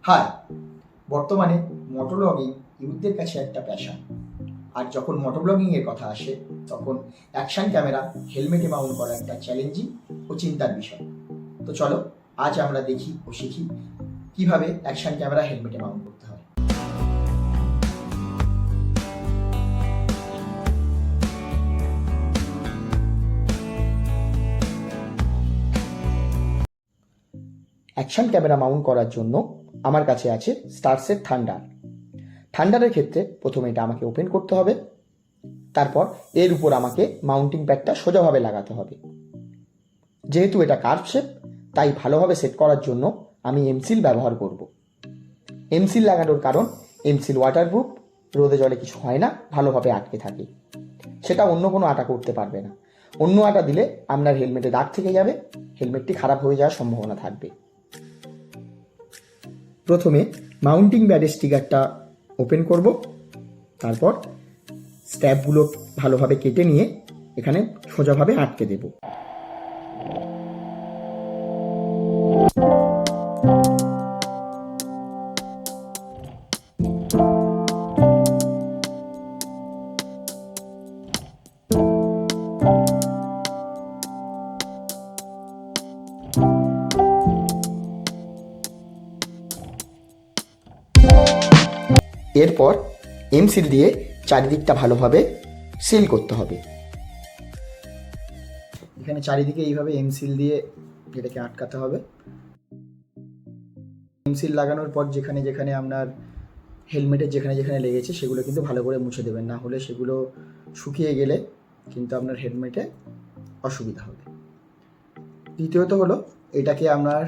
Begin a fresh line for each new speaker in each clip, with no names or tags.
High, বর্তমানে মোটোব্লগিং ইউথদের কাছে একটা প্যাশন। আর যখন মোটোব্লগিংয়ের কথা আসে তখন অ্যাকশন ক্যামেরা হেলমেটে মাউন্ট করা একটা চ্যালেঞ্জিং ও চিন্তার বিষয়। তো চলো আজ আমরা দেখি ও শিখি কিভাবে অ্যাকশন ক্যামেরা হেলমেটে মাউন্ট করতে হয়। অ্যাকশন ক্যামেরা মাউন্ট করার জন্য আমার কাছে আছে স্টারসের থান্ডারের ক্ষেত্রে প্রথমে এটা আমাকে ওপেন করতে হবে, তারপর এর উপর আমাকে মাউন্টিং প্যাডটা সোজাভাবে লাগাতে হবে। যেহেতু এটা কার্ভ শেপ, তাই ভালোভাবে সেট করার জন্য আমি এমসিল ব্যবহার করব। এমসিল লাগানোর কারণ এমসিল ওয়াটারপ্রুফ, রোদে জলে কিছু হয় না, ভালোভাবে আটকে থাকে। সেটা অন্য কোনো আটা করতে পারবে না। অন্য আটা দিলে আপনার হেলমেটে দাগ থেকে যাবে, হেলমেটটি খারাপ হয়ে যাওয়ার সম্ভাবনা থাকবে। প্রথমে মাউন্টিং প্যাডের স্টিকারটা ওপেন করব, তারপর স্ট্র্যাপগুলো ভালোভাবে কেটে নিয়ে এখানে সোজাভাবে আটকে দেব। এরপর এমসিল দিয়ে চারিদিকটা ভালোভাবে সিল করতে হবে। এখানে চারিদিকে এইভাবে এমসিল দিয়ে এটাকে আটকাতে হবে। এমসিল লাগানোর পর যেখানে যেখানে আপনার হেলমেটের যেখানে যেখানে লেগেছে সেগুলো কিন্তু ভালো করে মুছে দেবেন, না হলে সেগুলো শুকিয়ে গেলে কিন্তু আপনার হেলমেটে অসুবিধা হবে। দ্বিতীয়ত হলো এটাকে আপনার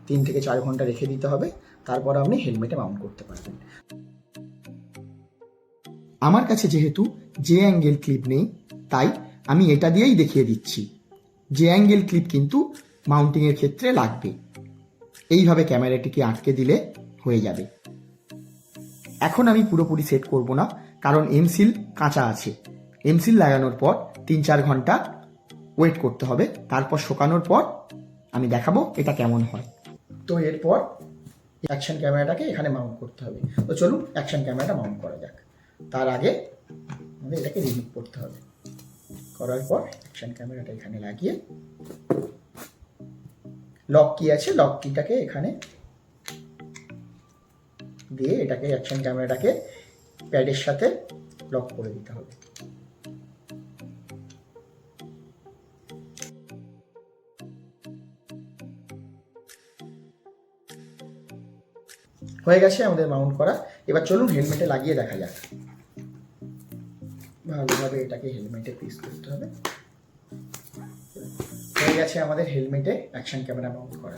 3 থেকে 4 ঘন্টা রেখে দিতে হবে, তারপর আপনি হেলমেটে মাউন্ট করতে পারবেন। আমার কাছে যেহেতু জে অ্যাঙ্গেল ক্লিপ নেই, তাই আমি এটা দিয়েই দেখিয়ে দিচ্ছি। জে অ্যাঙ্গেল ক্লিপ কিন্তু মাউন্টিংয়ের ক্ষেত্রে লাগবে। এইভাবে ক্যামেরাটিকে আটকে দিলে হয়ে যাবে। এখন আমি পুরোপুরি সেট করব না, কারণ এমসিল কাঁচা আছে। এমসিল লাগানোর পর 3-4 ঘন্টা ওয়েট করতে হবে, তারপর শুকানোর পর আমি দেখাবো এটা কেমন হয়। তো এরপর অ্যাকশন ক্যামেরাটাকে এখানে মাউন্ট করতে হবে। তো চলুন অ্যাকশন ক্যামেরাটা মাউন্ট করা যাক। তার আগে আমাদের এটাকে রিমুভ করতে হবে। করার পর অ্যাকশন ক্যামেরাটা এখানে লাগিয়ে লক কি আছে, লক কিটাকে এখানে দিয়ে এটাকে অ্যাকশন ক্যামেরাটাকে প্যাডের সাথে লক করে দিতে হবে। হয়ে গেছে আমাদের মাউন্ট করা। এবার চলুন হেলমেটে লাগিয়ে দেখা যাক। ভালোভাবে এটাকে হেলমেটে ফিক্স করতে হবে। হয়ে গেছে আমাদের হেলমেটে অ্যাকশন ক্যামেরা মাউন্ট করা।